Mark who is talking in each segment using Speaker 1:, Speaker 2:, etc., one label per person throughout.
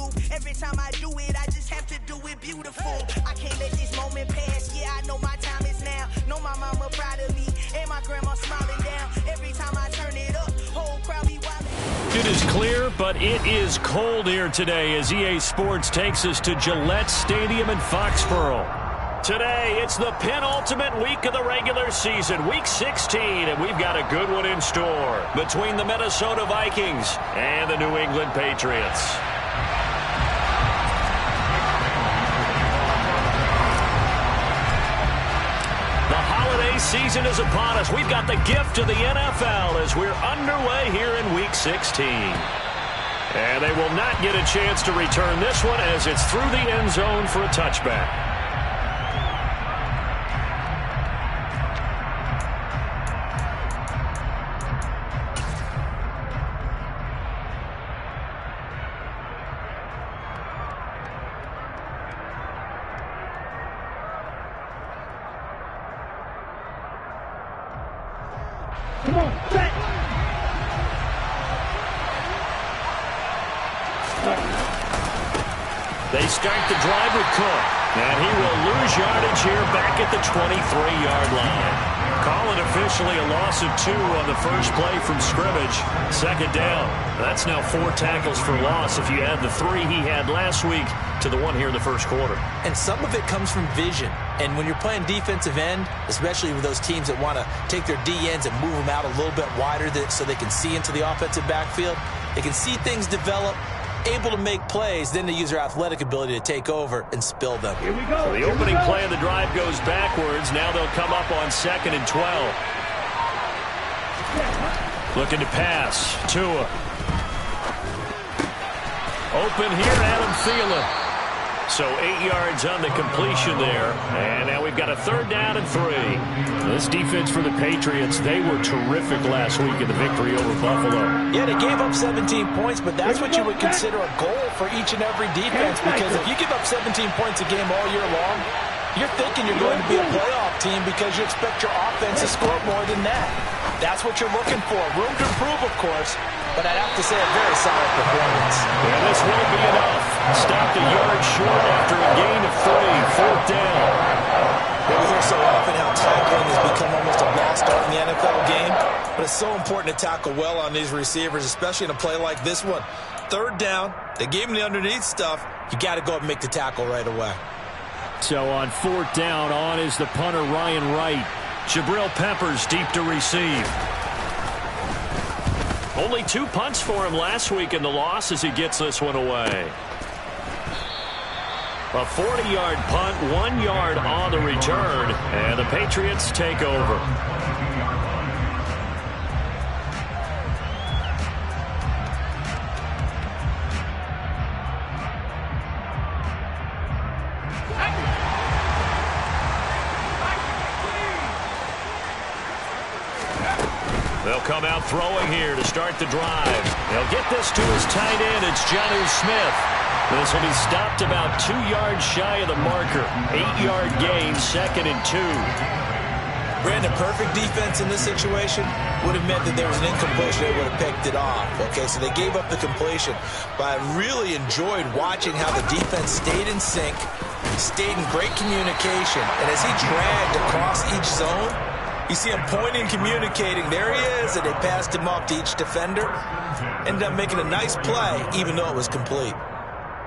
Speaker 1: do. Every time I do it, I just have to do it beautiful. I can't let this moment pass. Yeah, I know my time is now. Know my mama proud of me, and my grandma smiling down. Every time I turn it up, whole crowd be wildin'.
Speaker 2: It is clear, but it is cold here today as EA Sports takes us to Gillette Stadium in Foxborough. Today, it's the penultimate week of the regular season, Week 16, and we've got a good one in store between the Minnesota Vikings and the New England Patriots. The holiday season is upon us. We've got the gift of the NFL as we're underway here in Week 16. And they will not get a chance to return this one as it's through the end zone for a touchback.
Speaker 3: Come on, back.
Speaker 2: They start the drive with Cook, and he will lose yardage here back at the 23-yard line. Call it officially a loss of 2 on the first play from scrimmage. Second down. That's now 4 tackles for loss if you add the 3 he had last week to the 1 here in the first quarter.
Speaker 4: And some of it comes from vision. And when you're playing defensive end, especially with those teams that want to take their D-ends and move them out a little bit wider so they can see into the offensive backfield, they can see things develop, able to make plays, then they use their athletic ability to take over and spill them.
Speaker 3: Here we go.
Speaker 2: So the opening play of the drive goes backwards. Now they'll come up on 2nd and 12. Looking to pass. Tua. Open here, Adam Thielen. So 8 yards on the completion there. And now we've got a 3rd down and 3. This defense for the Patriots, they were terrific last week in the victory over Buffalo.
Speaker 4: Yeah, they gave up 17 points, but that's what you would consider a goal for each and every defense, because if you give up 17 points a game all year long, you're thinking you're going to be a playoff team because you expect your offense to score more than that. That's what you're looking for. Room to improve, of course, but I'd have to say a very solid performance.
Speaker 2: And this won't be enough. Stopped a yard short after a gain of 3. 4th down.
Speaker 4: We hear so often how tackling has become almost a lost art in the NFL game, but it's so important to tackle well on these receivers, especially in a play like this one. 3rd down, they gave him the underneath stuff. You got to go up and make the tackle right away.
Speaker 2: So on 4th down, on is the punter Ryan Wright. Jabril Peppers deep to receive. Only 2 punts for him last week in the loss as he gets this one away. A 40-yard punt, 1 yard on the return, and the Patriots take over. They'll come out throwing here to start the drive. They'll get this to his tight end. It's Jonnu Smith. This will be stopped about 2 yards shy of the marker. 8-yard gain, 2nd and 2.
Speaker 4: Brandon, perfect defense in this situation would have meant that there was an incompletion. They would have picked it off. Okay, so they gave up the completion. But I really enjoyed watching how the defense stayed in sync, stayed in great communication. And as he dragged across each zone, you see him pointing, communicating. There he is, and they passed him off to each defender. Ended up making a nice play, even though it was complete.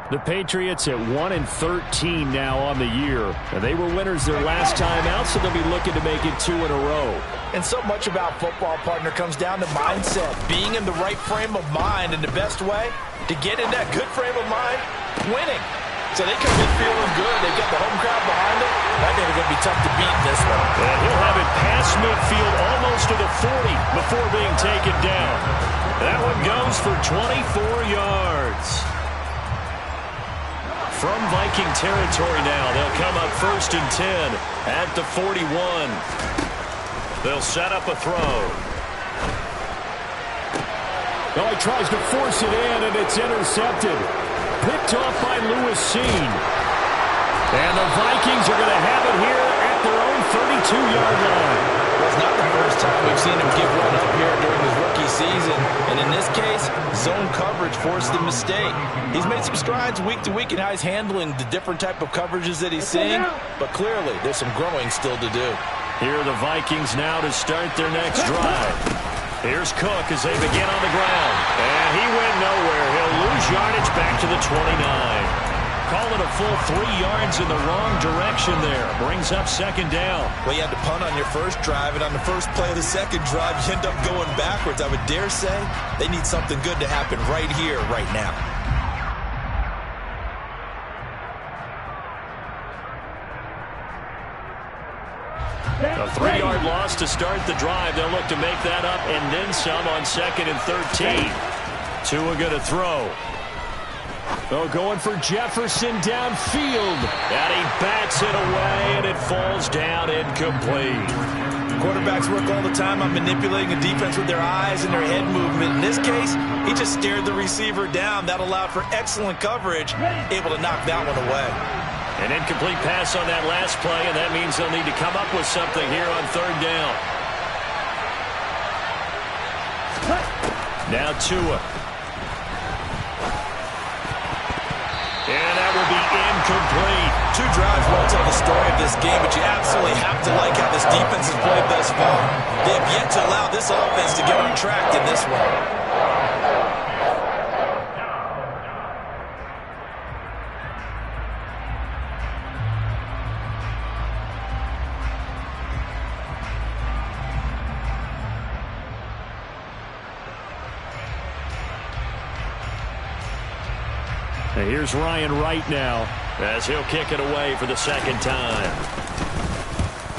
Speaker 2: The Patriots at 1-13 now on the year. And they were winners their last time out, so they'll be looking to make it 2 in a row.
Speaker 4: And so much about football, partner, comes down to mindset. Being in the right frame of mind, and the best way to get in that good frame of mind, winning. So they come in feeling good. They've got the home crowd behind them. I think they're going to be tough to beat in this one.
Speaker 2: And he'll have it past midfield almost to the 40 before being taken down. That one goes for 24 yards. From Viking territory now, they'll come up 1st and 10 at the 41. They'll set up a throw.
Speaker 5: Oh, he tries to force it in, and it's intercepted. Picked off by Lewis Seen. And the Vikings are going to have it here at their own 32-yard line.
Speaker 4: Well, it's not the first time we've seen him give one up here during his rookie rookie season, and in this case, zone coverage forced the mistake. He's made some strides week to week in how he's handling the different type of coverages that he's seeing, but clearly there's some growing still to do.
Speaker 2: Here are the Vikings now to start their next drive. Here's Cook as they begin on the ground. And he went nowhere. He'll lose yardage back to the 29. Call it a full 3 yards in the wrong direction there. Brings up second down.
Speaker 4: Well, you had to punt on your first drive, and on the first play of the second drive, you end up going backwards. I would dare say they need something good to happen right here, right now.
Speaker 2: A 3-yard loss to start the drive. They'll look to make that up and then some on 2nd and 13. Tua going to throw. Oh, going for Jefferson downfield. And he bats it away, and it falls down incomplete.
Speaker 4: Quarterbacks work all the time on manipulating a defense with their eyes and their head movement. In this case, he just stared the receiver down. That allowed for excellent coverage, able to knock that one away.
Speaker 2: An incomplete pass on that last play, and that means they'll need to come up with something here on 3rd down. Now Tua. And that will be incomplete.
Speaker 4: 2 drives won't tell the story of this game, but you absolutely have to like how this defense has played thus far. They have yet to allow this offense to get on track in this one.
Speaker 2: Here's Ryan Wright now as he'll kick it away for the 2nd time.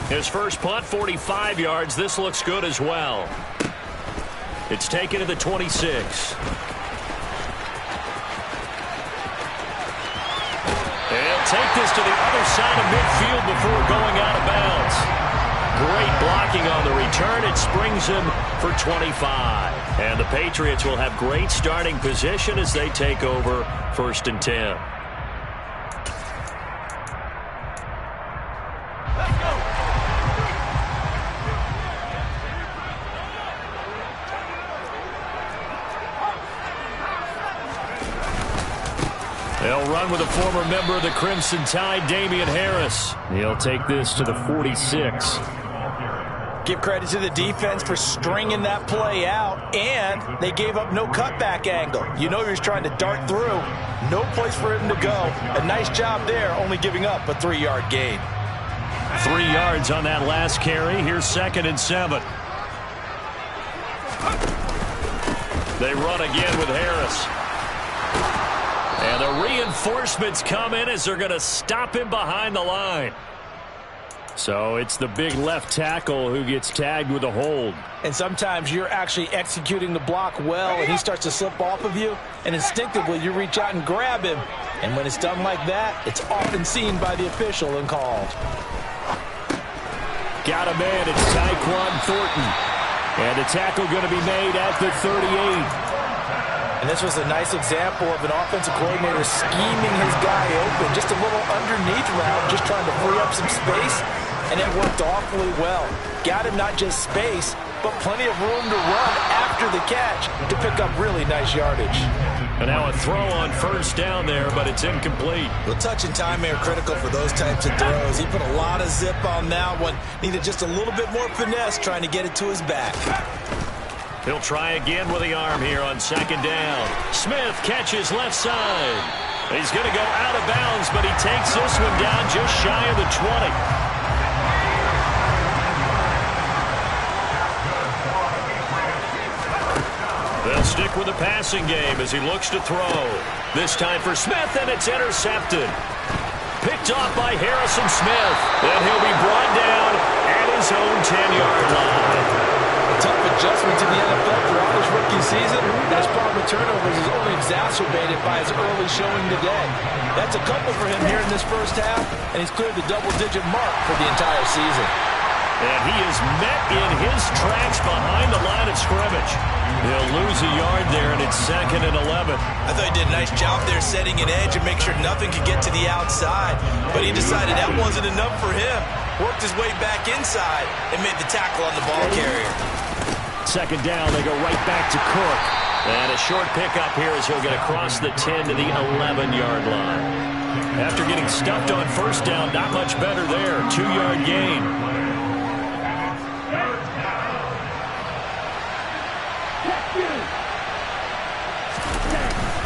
Speaker 2: His first punt, 45 yards. This looks good as well. It's taken to the 26. He'll take this to the other side of midfield before going out of bounds. Great blocking on the return. It springs him for 25. And the Patriots will have great starting position as they take over 1st and 10. They'll run with a former member of the Crimson Tide, Damian Harris. He'll take this to the 46.
Speaker 4: Give credit to the defense for stringing that play out, and they gave up no cutback angle. You know he was trying to dart through. No place for him to go. A nice job there, only giving up a 3-yard gain.
Speaker 2: 3 yards on that last carry. Here's 2nd and 7. They run again with Harris. And the reinforcements come in as they're going to stop him behind the line. So it's the big left tackle who gets tagged with a hold.
Speaker 4: And sometimes you're actually executing the block well, and he starts to slip off of you, and instinctively you reach out and grab him. And when it's done like that, it's often seen by the official and called.
Speaker 2: Got a man, it's Tyquan Thornton. And the tackle going to be made at the 38.
Speaker 4: And this was a nice example of an offensive coordinator scheming his guy open. Just a little underneath route, just trying to free up some space. And it worked awfully well. Got him not just space, but plenty of room to run after the catch to pick up really nice yardage.
Speaker 2: And now a throw on 1st down there, but it's incomplete.
Speaker 4: Well, touch and time are critical for those types of throws. He put a lot of zip on that one. Needed just a little bit more finesse trying to get it to his back.
Speaker 2: He'll try again with the arm here on 2nd down. Smith catches left side. He's going to go out of bounds, but he takes this one down just shy of the 20. They'll stick with the passing game as he looks to throw. This time for Smith, and it's intercepted. Picked off by Harrison Smith. Then he'll be brought down at his own 10-yard line.
Speaker 4: A tough adjustment to the NFL throughout his rookie season. His problem with turnovers is only exacerbated by his early showing today. That's a couple for him here in this first half, and he's cleared the double-digit mark for the entire season.
Speaker 2: And he is met in his tracks behind the line of scrimmage. He'll lose a yard there, and it's 2nd and 11.
Speaker 4: I thought he did a nice job there setting an edge and make sure nothing could get to the outside. But he decided that wasn't enough for him. Worked his way back inside and made the tackle on the ball carrier.
Speaker 5: second down. They go right back to Cook.
Speaker 2: And a short pickup here as he'll get across the 10 to the 11-yard line. After getting stuffed on first down, not much better there. 2-yard gain.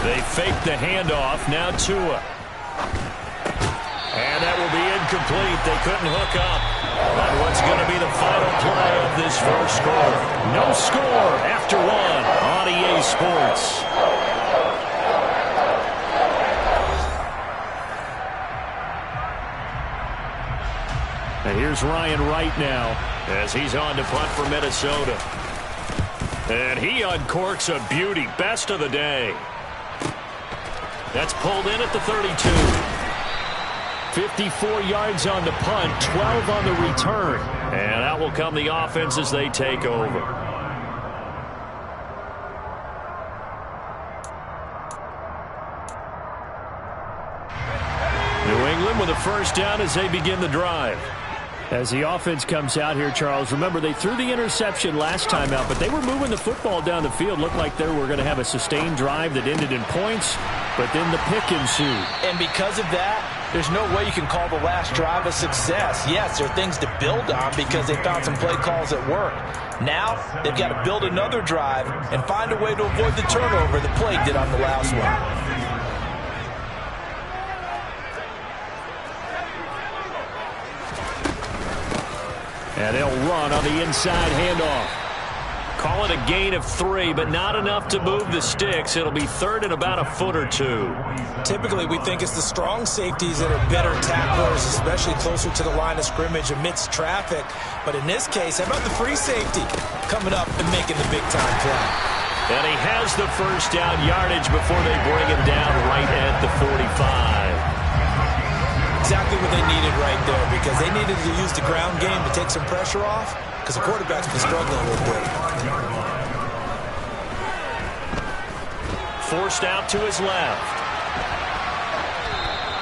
Speaker 2: They fake the handoff. Now Tua. And that will be incomplete. They couldn't hook up. But what's going to be the final play of this first score?
Speaker 5: No score after one on EA Sports. And here's Ryan Wright now
Speaker 2: as he's on to punt for Minnesota. And he uncorks a beauty. Best of the day. That's pulled in at the 32.
Speaker 5: 54 yards on the punt, 12 on the return.
Speaker 2: And out will come the offense as they take over. New England with a first down as they begin the drive.
Speaker 5: As the offense comes out here, Charles, remember they threw the interception last time out, but they were moving the football down the field. Looked like they were going to have a sustained drive that ended in points, but then the pick ensued.
Speaker 4: And because of that, there's no way you can call the last drive a success. Yes, there are things to build on because they found some play calls that work. Now, they've got to build another drive and find a way to avoid the turnover the Plague did on the last one.
Speaker 5: And they'll run on the inside handoff.
Speaker 2: Call it a gain of 3, but not enough to move the sticks. It'll be third and about a foot or two.
Speaker 4: Typically, we think it's the strong safeties that are better tacklers, especially closer to the line of scrimmage amidst traffic. But in this case, how about the free safety coming up and making the big-time play?
Speaker 2: And he has the first down yardage before they bring him down right at the 45.
Speaker 4: Exactly what they needed right there, because they needed to use the ground game to take some pressure off, because the quarterback's been struggling a little bit.
Speaker 2: Forced out to his left.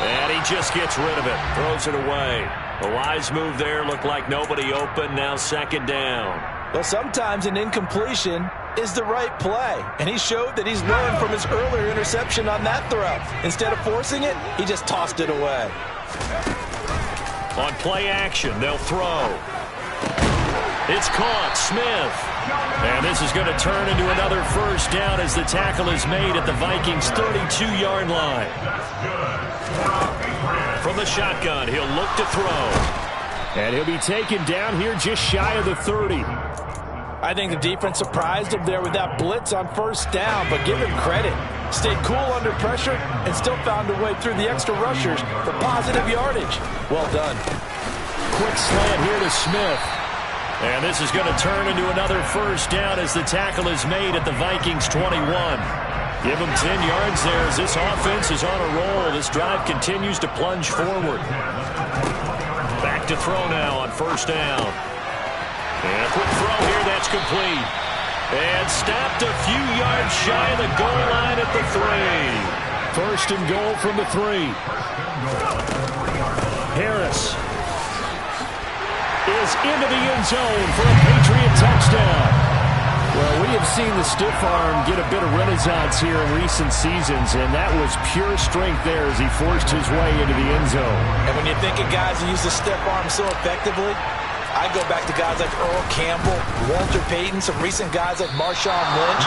Speaker 2: And he just gets rid of it. Throws it away. A wise move there. Looked like nobody open. Now second down.
Speaker 4: Well, sometimes an incompletion is the right play. And he showed that he's learned from his earlier interception on that throw. Instead of forcing it, he just tossed it away.
Speaker 2: On play action, they'll throw. It's caught. Smith. And this is going to turn into another first down as the tackle is made at the Vikings' 32-yard line. From the shotgun, he'll look to throw.
Speaker 5: And he'll be taken down here just shy of the 30.
Speaker 4: I think the defense surprised him there with that blitz on first down, but give him credit. Stayed cool under pressure and still found a way through the extra rushers for positive yardage. Well done.
Speaker 5: Quick slant here to Smith.
Speaker 2: And this is going to turn into another first down as the tackle is made at the Vikings' 21. Give them 10 yards there as this offense is on a roll. This drive continues to plunge forward. Back to throw now on first down. And a quick throw here, that's complete. And stopped a few yards shy of the goal line at the 3.
Speaker 5: First and goal from the 3. Harris is into the end zone for a Patriot touchdown. Well, we have seen the stiff arm get a bit of renaissance here in recent seasons, and that was pure strength there as he forced his way into the end zone.
Speaker 4: And when you think of guys who use the stiff arm so effectively, I go back to guys like Earl Campbell, Walter Payton, some recent guys like Marshawn Lynch.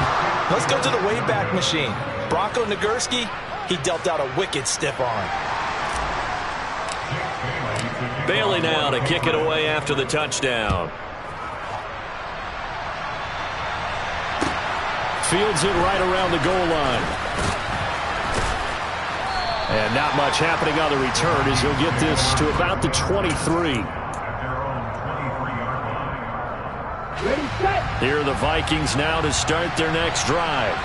Speaker 4: Let's go to the Wayback Machine. Bronco Nagurski, he dealt out a wicked stiff arm.
Speaker 2: Bailey now to kick it away after the touchdown.
Speaker 5: Fields it right around the goal line. And not much happening on the return as he'll get this to about the 23.
Speaker 2: Here are the Vikings now to start their next drive.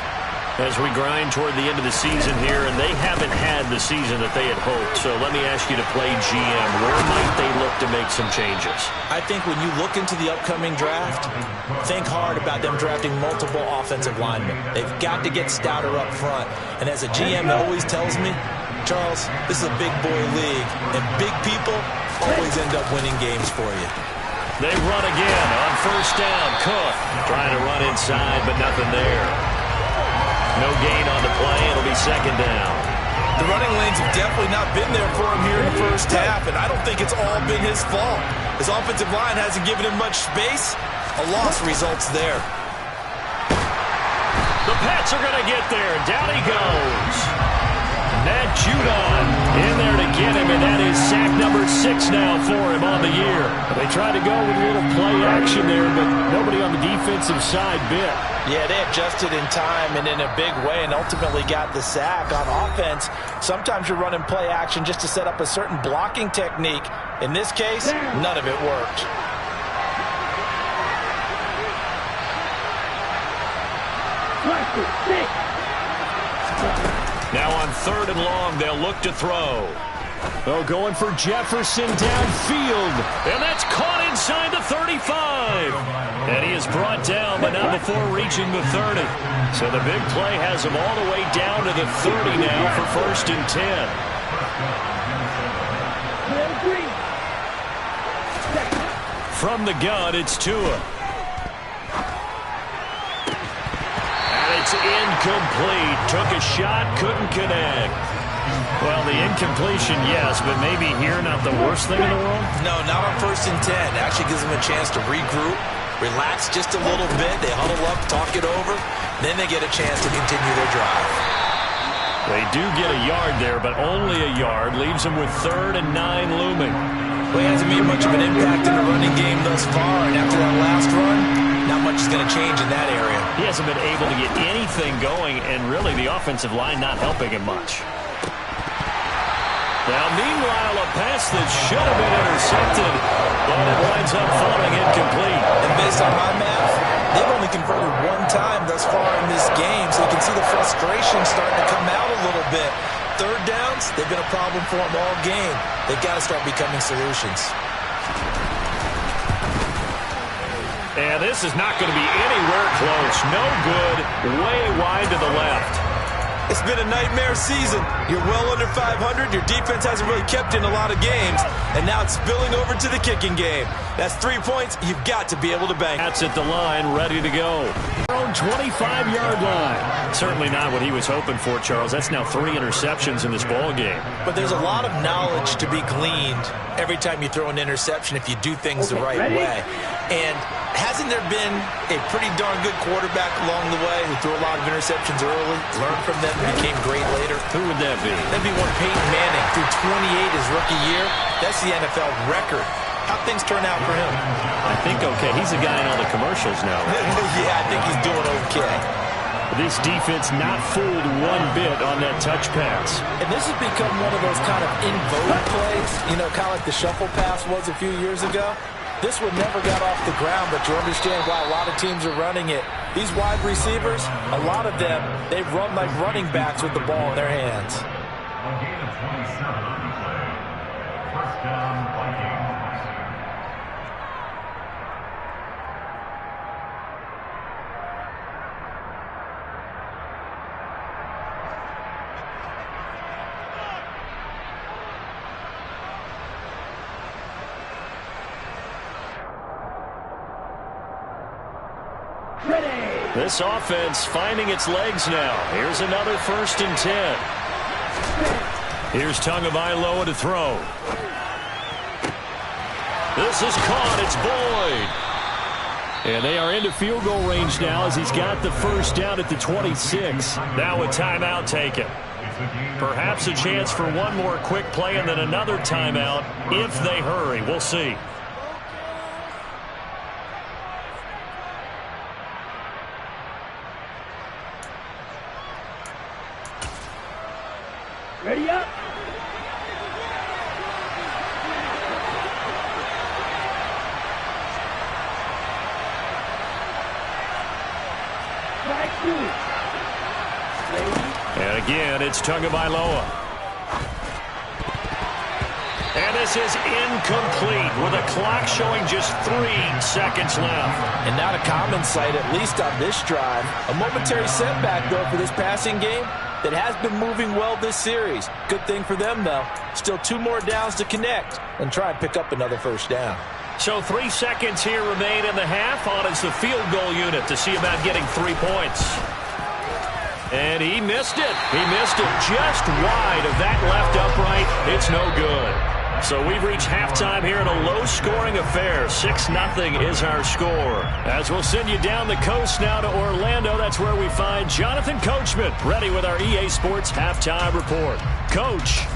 Speaker 2: As we grind toward the end of the season here, and they haven't had the season that they had hoped. So let me ask you to play GM. Where might they look to make some changes?
Speaker 4: I think when you look into the upcoming draft, think hard about them drafting multiple offensive linemen. They've got to get stouter up front. And as a GM always tells me, Charles, this is a big boy league, and big people always end up winning games for you.
Speaker 2: They run again on first down. Cook trying to run inside, but nothing there. No gain on the play. It'll be second down.
Speaker 4: The running lanes have definitely not been there for him here in the first half, and I don't think it's all been his fault. His offensive line hasn't given him much space. A loss results there.
Speaker 2: The Pats are going to get there. Down he goes. Matt Judon in there to get him, and that is sack number 6 now for him on the year. They tried to go with a little play action there, but nobody on the defensive side bit.
Speaker 4: Yeah, they adjusted in time and in a big way and ultimately got the sack. On offense, sometimes you're running play action just to set up a certain blocking technique. In this case, none of it worked.
Speaker 2: Now on 3rd and long, they'll look to throw. Oh, going for Jefferson downfield. And that's caught inside the 35. And he is brought down, but not before reaching the 30. So the big play has him all the way down to the 30 now for 1st and 10. From the gun, it's Tua. It's incomplete. Took a shot, couldn't connect. Well, the incompletion, yes, but maybe here not the worst thing in the world?
Speaker 4: No, not on 1st and 10. Actually gives them a chance to regroup, relax just a little bit. They huddle up, talk it over. Then they get a chance to continue their drive.
Speaker 2: They do get a yard there, but only a yard. Leaves them with 3rd and 9 looming.
Speaker 4: Well, he hasn't made much of an impact in the running game thus far, and after that last run, not much is going to change in that area.
Speaker 2: He hasn't been able to get anything going, and really the offensive line not helping him much. Now, meanwhile, a pass that should have been intercepted, but it winds up falling incomplete.
Speaker 4: And based on my math, they've only converted 1 time thus far in this game, so you can see the frustration starting to come out a little bit. 3rd downs, they've been a problem for them all game. They've got to start becoming solutions.
Speaker 2: And this is not going to be anywhere close. No good. Way wide to the left.
Speaker 4: It's been a nightmare season. You're well under 500. Your defense hasn't really kept in a lot of games. And now it's spilling over to the kicking game. That's 3 points you've got to be able to bank.
Speaker 2: That's at the line, ready to go. Own 25-yard line. Certainly not what he was hoping for, Charles. That's now 3 interceptions in this ball game.
Speaker 4: But there's a lot of knowledge to be gleaned every time you throw an interception if you do things the right way. And hasn't there been a pretty darn good quarterback along the way who threw a lot of interceptions early, learned from them, and became great later?
Speaker 2: Who would that be?
Speaker 4: That'd be one Peyton Manning. Threw 28 his rookie year. That's the NFL record. How'd things turn out for him?
Speaker 2: I think okay. He's the guy in all the commercials now.
Speaker 4: Yeah, I think he's doing okay.
Speaker 2: This defense not fooled one bit on that touch pass.
Speaker 4: And this has become one of those kind of in vogue plays, you know, kind of like the shuffle pass was a few years ago. This one never got off the ground, but you understand why a lot of teams are running it. These wide receivers, a lot of them, they run like running backs with the ball in their hands.
Speaker 3: A gain of 27 on the play. First down, Vikings.
Speaker 2: This offense finding its legs now. Here's another 1st and 10. Here's Tagovailoa to throw. This is caught. It's Boyd. And they are into field goal range now as he's got the 1st down at the 26. Now a timeout taken. Perhaps a chance for one more quick play and then another timeout if they hurry. We'll see.
Speaker 3: Ready up.
Speaker 2: And again, it's Tagovailoa. And this is incomplete with a clock showing just 3 seconds left.
Speaker 4: And not a common sight, at least on this drive. A momentary setback, though, for this passing game that has been moving well this series. Good thing for them, though. Still 2 more downs to connect and try and pick up another 1st down.
Speaker 2: So 3 seconds here remain in the half. On is the field goal unit to see about getting 3 points. And he missed it. He missed it just wide of that left upright. It's no good. So we've reached halftime here in a low-scoring affair. 6-0 is our score. As we'll send you down the coast now to Orlando, that's where we find Jonathan Coachman, ready with our EA Sports Halftime Report. Coach.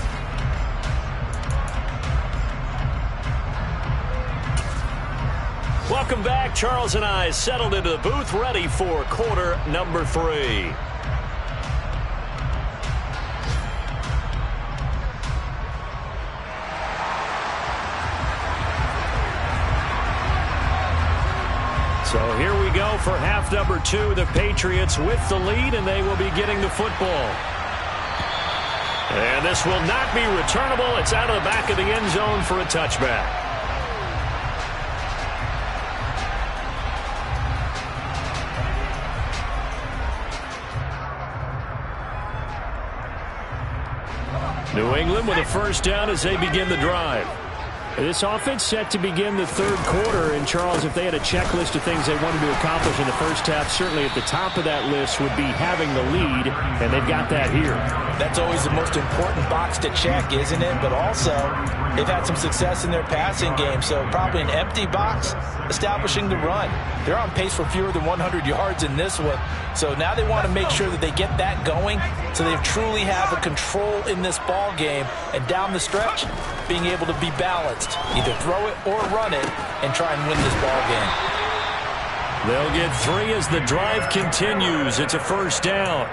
Speaker 2: Welcome back. Charles and I settled into the booth, ready for quarter number 3. So here we go for half number 2. The Patriots with the lead, and they will be getting the football. And this will not be returnable. It's out of the back of the end zone for a touchback. New England with a first down as they begin the drive. This offense set to begin the third quarter. And, Charles, if they had a checklist of things they wanted to accomplish in the first half, certainly at the top of that list would be having the lead, and they've got that here. That's always the most important box to check, isn't it? But also, they've had some success in their passing game, so probably an empty box establishing the run. They're on pace for fewer than 100 yards in this one, so now they want to make sure that they get that going so they truly have a control in this ball game, and down the stretch, being able to be balanced. Either throw it or run it and try and win this ball game. They'll get 3 as the drive continues. It's a first down.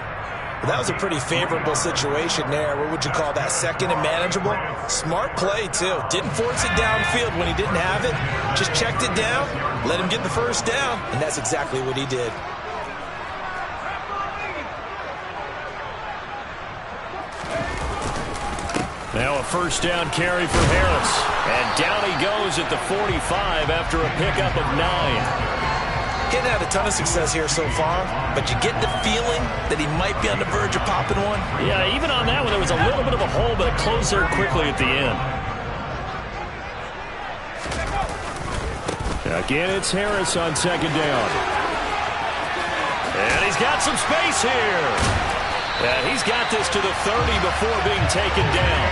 Speaker 4: Well, that was a pretty favorable situation there. What would you call that? Second and manageable? Smart play, too. Didn't force it downfield when he didn't have it. Just checked it down, let him get the first down, and that's exactly what he did.
Speaker 2: Now a first down carry for Harris. And down he goes at the 45 after a pickup of 9.
Speaker 4: Getting had a ton of success here so far, but you get the feeling that he might be on the verge of popping one.
Speaker 2: Yeah, even on that one, there was a little bit of a hole, but it closed there quickly at the end. Again, it's Harris on second down. And he's got some space here. He's got this to the 30 before being taken down.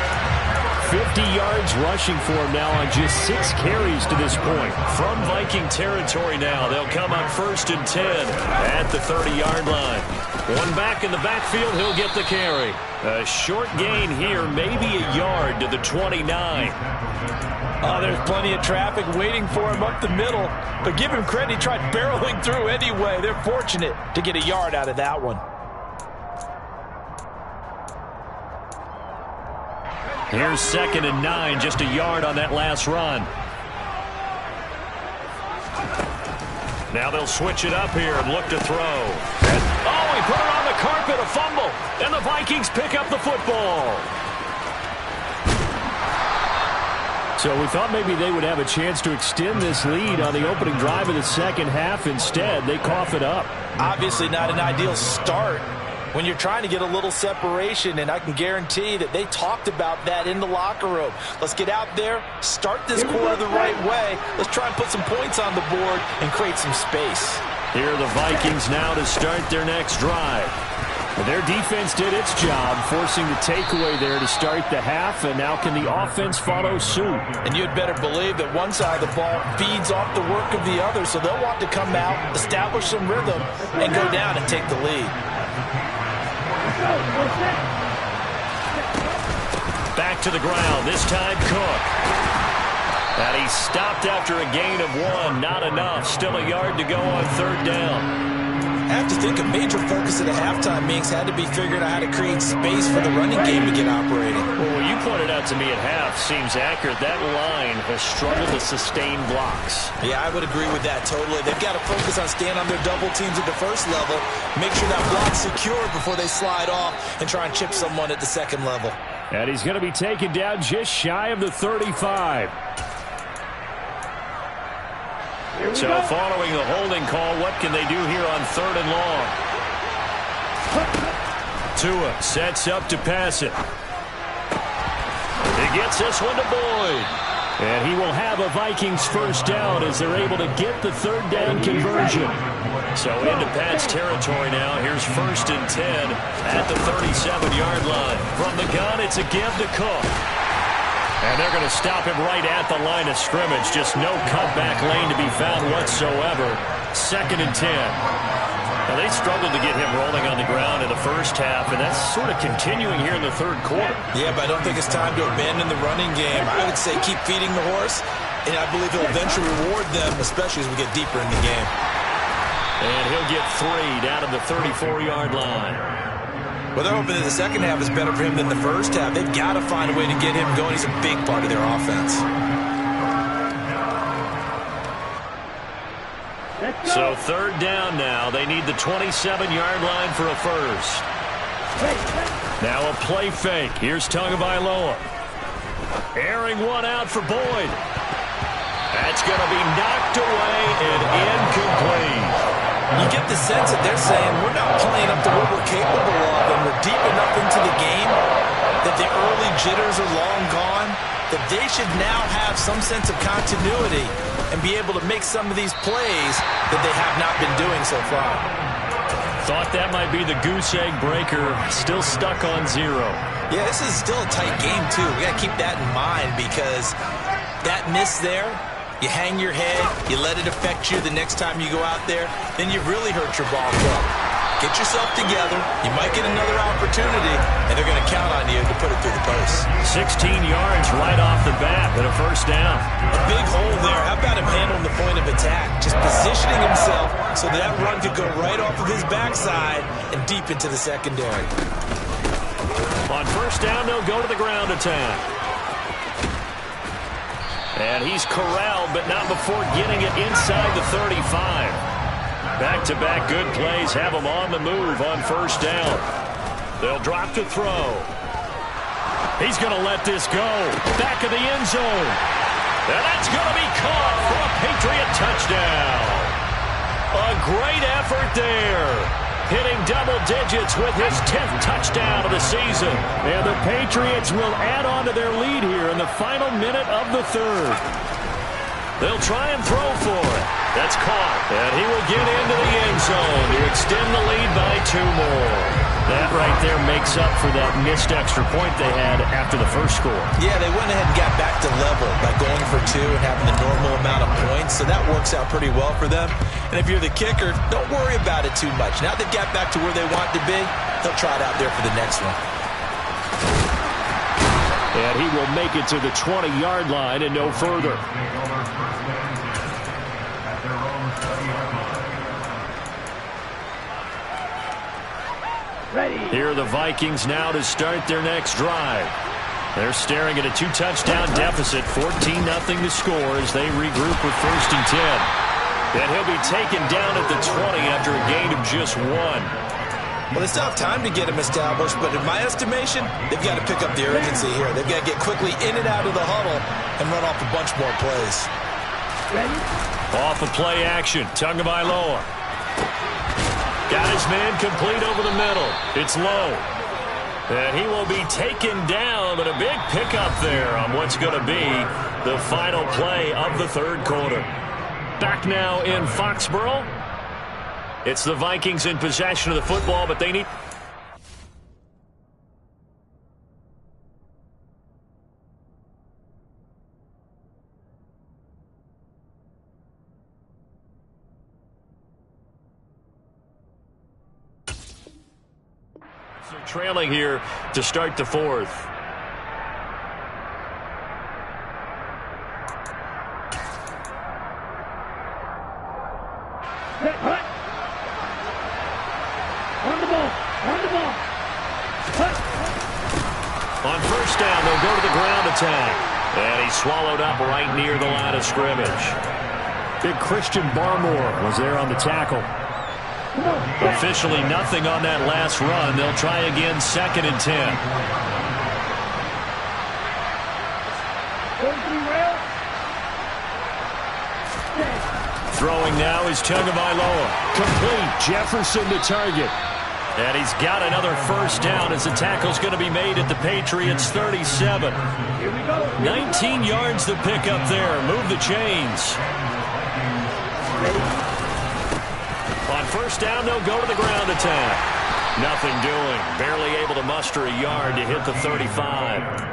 Speaker 2: 50 yards rushing for him now on just 6 carries to this point. From Viking territory now, they'll come up 1st and 10 at the 30-yard line. One back in the backfield, he'll get the carry. A short gain here, maybe a yard to the 29.
Speaker 4: Oh, there's plenty of traffic waiting for him up the middle. But give him credit, he tried barreling through anyway. They're fortunate to get a yard out of that one.
Speaker 2: Here's 2nd and 9, just a yard on that last run. Now they'll switch it up here and look to throw. Oh, he put it on the carpet, a fumble, and the Vikings pick up the football. So we thought maybe they would have a chance to extend this lead on the opening drive of the second half. Instead, they cough it up.
Speaker 4: Obviously not an ideal start when you're trying to get a little separation, and I can guarantee that they talked about that in the locker room. Let's get out there, start this quarter the right way. Let's try and put some points on the board and create some space.
Speaker 2: Here are the Vikings now to start their next drive. Their defense did its job, forcing the takeaway there to start the half, and now can the offense follow suit?
Speaker 4: And you'd better believe that one side of the ball feeds off the work of the other, so they'll want to come out, establish some rhythm, and go down and take the lead.
Speaker 2: Back to the ground, this time Cook. And he stopped after a gain of 1. Not enough. Still a yard to go on 3rd down.
Speaker 4: I have to think a major focus at the halftime meetings had to be figuring out how to create space for the running game to get operating.
Speaker 2: Well, what you pointed out to me at half seems accurate. That line has struggled to sustain blocks.
Speaker 4: Yeah, I would agree with that totally. They've got to focus on staying on their double teams at the first level, make sure that block's secure before they slide off and try and chip someone at the second level.
Speaker 2: And he's going to be taken down just shy of the 35. So following the holding call, what can they do here on 3rd and long? Tua sets up to pass it. He gets this one to Boyd. And he will have a Vikings first down as they're able to get the third down conversion. So into Pat's territory now. Here's 1st and 10 at the 37-yard line. From the gun, it's a give to Cook. And they're going to stop him right at the line of scrimmage. Just no cutback lane to be found whatsoever. 2nd and 10. Now, they struggled to get him rolling on the ground in the first half, and that's sort of continuing here in the third quarter.
Speaker 4: Yeah, but I don't think it's time to abandon the running game. I would say keep feeding the horse, and I believe he'll eventually reward them, especially as we get deeper in the game.
Speaker 2: And he'll get 3 down at the 34-yard line.
Speaker 4: Well, they're hoping that the second half is better for him than the first half. They've got to find a way to get him going. He's a big part of their offense.
Speaker 2: So 3rd down now. They need the 27-yard line for a first. Now a play fake. Here's Tagovailoa. Airing one out for Boyd. That's going to be knocked away and incomplete.
Speaker 4: You get the sense that they're saying we're not playing up to what we're capable of, and we're deep enough into the game that the early jitters are long gone, that they should now have some sense of continuity and be able to make some of these plays that they have not been doing so far.
Speaker 2: Thought that might be the goose egg breaker. Still stuck on 0.
Speaker 4: Yeah, this is still a tight game, too. We got to keep that in mind because that miss there, you hang your head, you let it affect you the next time you go out there, then you've really hurt your ball club. Get yourself together. You might get another opportunity, and they're going to count on you to put it through the post.
Speaker 2: 16 yards right off the bat and a first down.
Speaker 4: A big hole there. How about him handling the point of attack? Just positioning himself so that run could go right off of his backside and deep into the secondary.
Speaker 2: On first down, they'll go to the ground attack. And he's corralled, but not before getting it inside the 35. Back-to-back good plays have him on the move on first down. They'll drop to throw. He's going to let this go. Back of the end zone. And that's going to be caught for a Patriot touchdown. A great effort there. Hitting double digits with his 10th touchdown of the season. And the Patriots will add on to their lead here in the final minute of the third. They'll try and throw for it. That's caught. And he will get into the end zone to extend the lead by 2 more. That right there makes up for that missed extra point they had after the first score.
Speaker 4: Yeah, they went ahead and got back to level by going for 2 and having the normal amount of points. So that works out pretty well for them. And if you're the kicker, don't worry about it too much. Now they've got back to where they want to be, they'll try it out there for the next one.
Speaker 2: And he will make it to the 20-yard line and no further. Here are the Vikings now to start their next drive. They're staring at a 2-touchdown deficit, 14-0 to score as they regroup with 1st and 10. And he'll be taken down at the 20 after a gain of just 1.
Speaker 4: Well, they still have time to get him established, but in my estimation, they've got to pick up the urgency here. They've got to get quickly in and out of the huddle and run off a bunch more plays.
Speaker 2: Off of play action, Tagovailoa. Got his man complete over the middle. It's low. And he will be taken down, but a big pickup there on what's going to be the final play of the third quarter. Back now in Foxborough. It's the Vikings in possession of the football, but they need... So trailing here to start the fourth. On first down, they'll go to the ground attack. And he's swallowed up right near the line of scrimmage. Big Christian Barmore was there on the tackle. Officially nothing on that last run. They'll try again 2nd and 10. Throwing now is Tagovailoa. Complete. Jefferson to target. And he's got another first down as the tackle's going to be made at the Patriots' 37. 19 yards to pick up there. Move the chains. On first down, they'll go to the ground attack. Nothing doing. Barely able to muster a yard to hit the 35.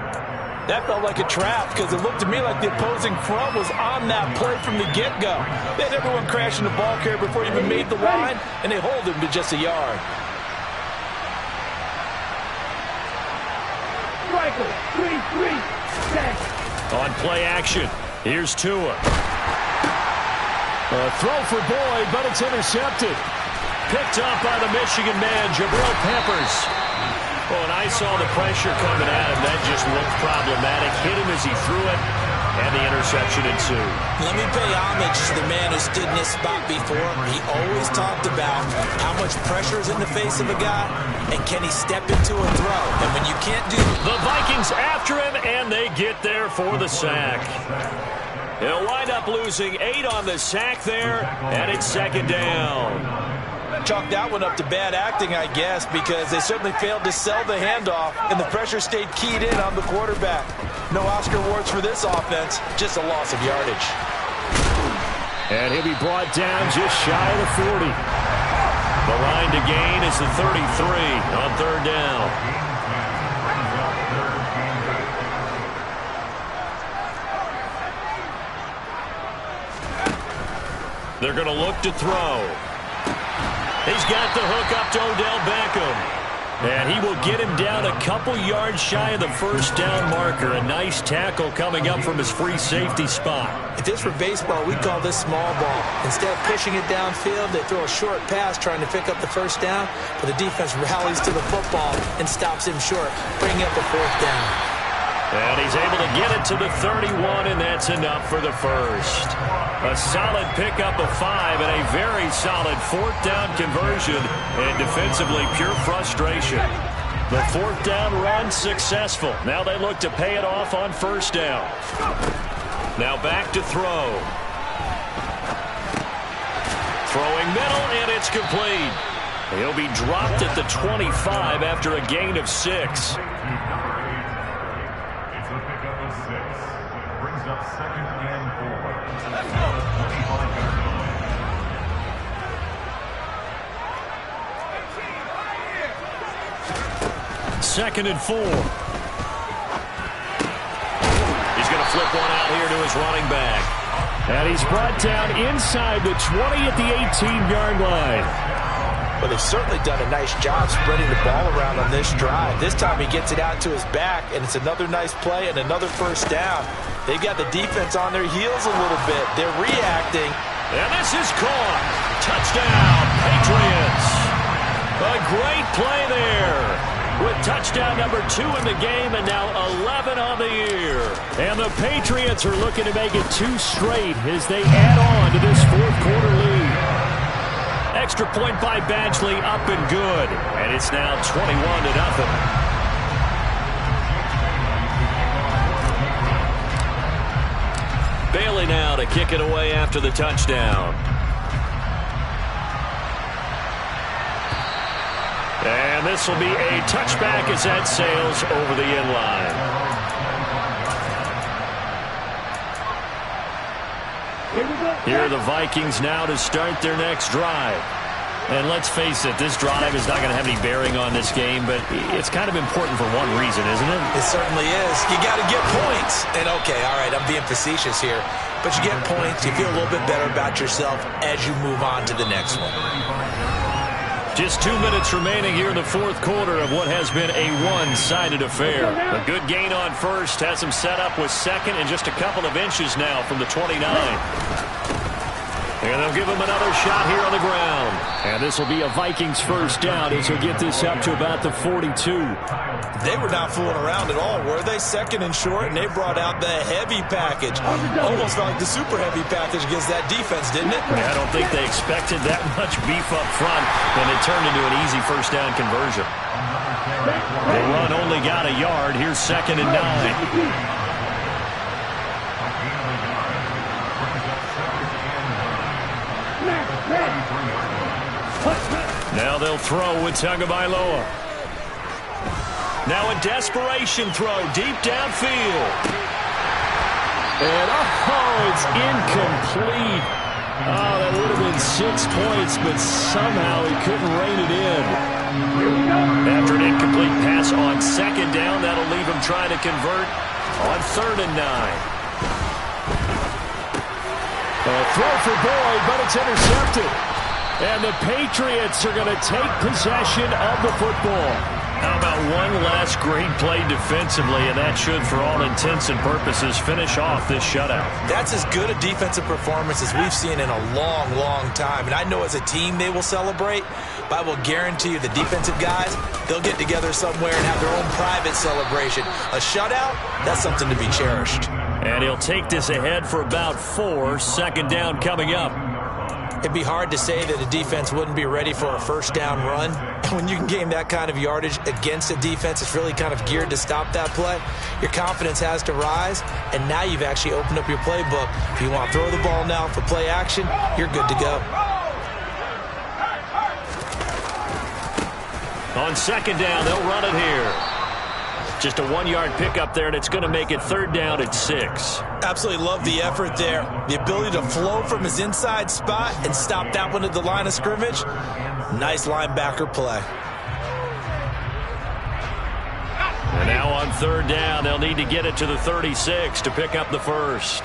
Speaker 4: That felt like a trap because it looked to me like the opposing front was on that play from the get-go. They had everyone crashing the ball carrier before he even made the line, and they hold him to just a yard.
Speaker 2: On play action, here's Tua.
Speaker 5: A throw for Boyd, but it's intercepted.
Speaker 2: Picked up by the Michigan man, Jabril Peppers. Oh, and I saw the pressure coming at him. That just looked problematic. Hit him as he threw it, and the interception ensued.
Speaker 4: Let me pay homage to the man who stood in this spot before. He always talked about how much pressure is in the face of a guy, and can he step into a throw. And when you can't do...
Speaker 2: The Vikings after him, and they get there for the sack. He'll wind up losing 8 on the sack there, and it's second down.
Speaker 4: Chalk that one up to bad acting, I guess, because they certainly failed to sell the handoff, and the pressure stayed keyed in on the quarterback. No Oscar awards for this offense, just a loss of yardage.
Speaker 5: And he'll be brought down just shy of the 40.
Speaker 2: The line to gain is the 33 on third down. They're going to look to throw. He's got the hook up to Odell Beckham. And he will get him down a couple yards shy of the first down marker. A nice tackle coming up from his free safety spot.
Speaker 4: If this were baseball, we'd call this small ball. Instead of pushing it downfield, they throw a short pass trying to pick up the first down, but the defense rallies to the football and stops him short, bringing up a fourth down.
Speaker 2: And he's able to get it to the 31, and that's enough for the first. A solid pickup of 5 and a very solid fourth down conversion, and defensively pure frustration. The fourth down run successful. Now they look to pay it off on first down. Now back to throw. Throwing middle, and it's complete. He'll be dropped at the 25 after a gain of 6. Second and 4. He's going to flip one out here to his running back.
Speaker 5: And he's brought down inside the 20 at the 18-yard line.
Speaker 4: Well, they've certainly done a nice job spreading the ball around on this drive. This time he gets it out to his back, and it's another nice play and another first down. They've got the defense on their heels a little bit. They're reacting.
Speaker 2: And this is caught. Touchdown, Patriots. A great play there. With touchdown number 2 in the game and now 11 on the year.
Speaker 5: And the Patriots are looking to make it 2 straight as they add on to this fourth quarter lead.
Speaker 2: Extra point by Badgley, up and good. And it's now 21-0. Bailey now to kick it away after the touchdown. And this will be a touchback as that sails over the end line. Here are the Vikings now to start their next drive. And let's face it, this drive is not going to have any bearing on this game, but it's kind of important for one reason, isn't it?
Speaker 4: It certainly is. You got to get points. And okay, all right, I'm being facetious here, but you get points, you feel a little bit better about yourself as you move on to the next one.
Speaker 2: Just 2 minutes remaining here in the fourth quarter of what has been a one-sided affair. A good gain on first has him set up with second and just a couple of inches now from the 29. And they'll give him another shot here on the ground.
Speaker 5: And this will be a Vikings first down as he'll get this up to about the 42.
Speaker 4: They were not fooling around at all, were they? Second and short, and they brought out the heavy package. Almost felt like the super heavy package against that defense, didn't it?
Speaker 2: I don't think they expected that much beef up front, and it turned into an easy first down conversion. The run only got a yard. Here's second and 9. Now they'll throw with Tagovailoa. Now a desperation throw deep downfield.
Speaker 5: And, it's incomplete. Oh, that would have been 6 points, but somehow he couldn't rein it in.
Speaker 2: After an incomplete pass on second down, that'll leave him trying to convert on 3rd and 9.
Speaker 5: A throw for Boyd, but it's intercepted. And the Patriots are going to take possession of the football.
Speaker 2: How about one last great play defensively, and that should, for all intents and purposes, finish off this shutout.
Speaker 4: That's as good a defensive performance as we've seen in a long, long time. And I know as a team they will celebrate, but I will guarantee you the defensive guys, they'll get together somewhere and have their own private celebration. A shutout, that's something to be cherished.
Speaker 2: And he'll take this ahead for about 4. 2nd down coming up.
Speaker 4: It'd be hard to say that a defense wouldn't be ready for a first down run. When you can gain that kind of yardage against a defense, it's really kind of geared to stop that play. Your confidence has to rise, and now you've actually opened up your playbook. If you want to throw the ball now for play action, you're good to go.
Speaker 2: On 2nd down, they'll run it here. Just a 1-yard pickup there, and it's going to make it 3rd down at 6.
Speaker 4: Absolutely love the effort there. The ability to flow from his inside spot and stop that one at the line of scrimmage. Nice linebacker play.
Speaker 2: And now on 3rd down, they'll need to get it to the 36 to pick up the first.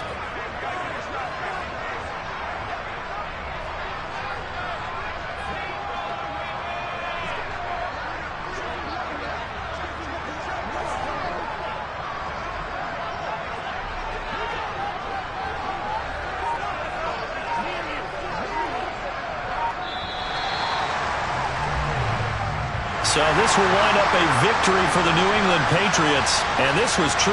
Speaker 2: So this will wind up a victory for the New England Patriots, and this was true.